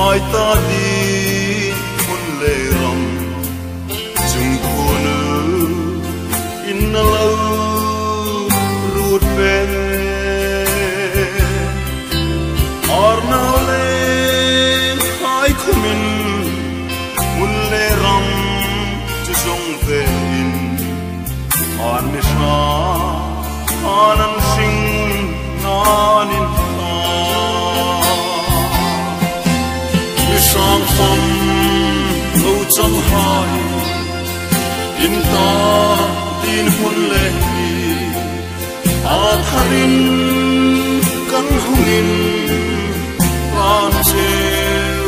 hai ta đi hun lệ ram chung khôn in lâu ruột về ar nào lên hai khumin hun lệ ram chung về in ar me sha anan sing nanin sang phong lâu trăm hai in ta tin hun lệ atharin kan hungin pan cheu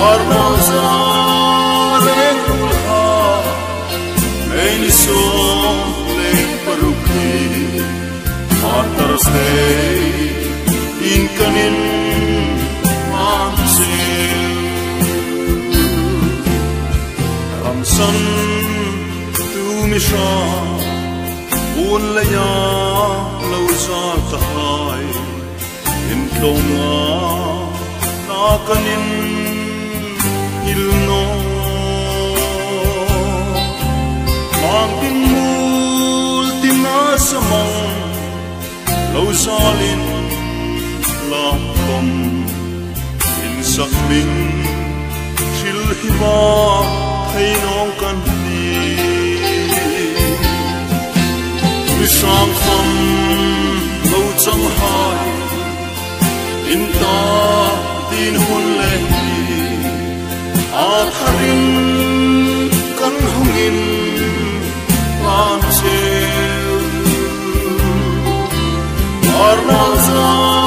arnau za le kulha meini so le paruki atar stay in kanin Ramsan tu misha un la ya lo za ta hai in tlonga na kanin il no mang tin mul tin na samang lo zalin la kom sắc minh chil hiba thấy nong kan đi mi sang phong lâu chẳng hai in ta tin hun lệ atharin kan hungin pan cheu arnau za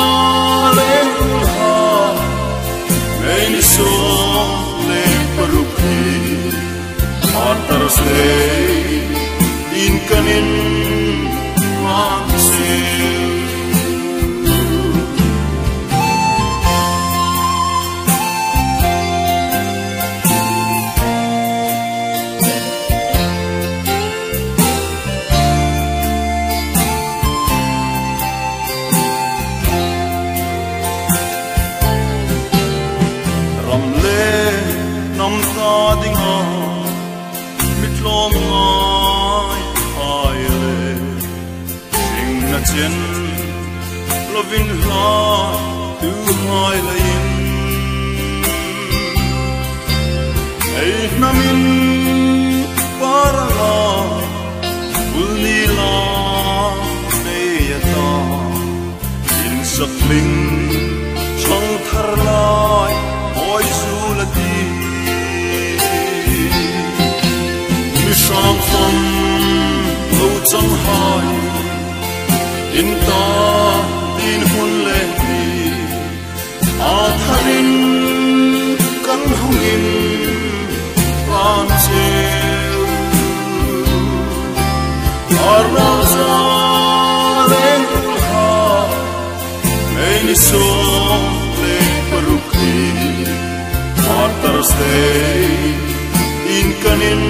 so le paruki atar stay in kanin manse nam ta ding a mitlom ngai ai le sing na chen lovin la tu hai le in ei namin para la ulni la ne ya ta in sakling chang thar lai oi zu la ti sang phong lâu trăm hai in ta tin hun lệ atharin kan hungin pan cheu arnau za le kulha meini so le paruki atar stay in kanin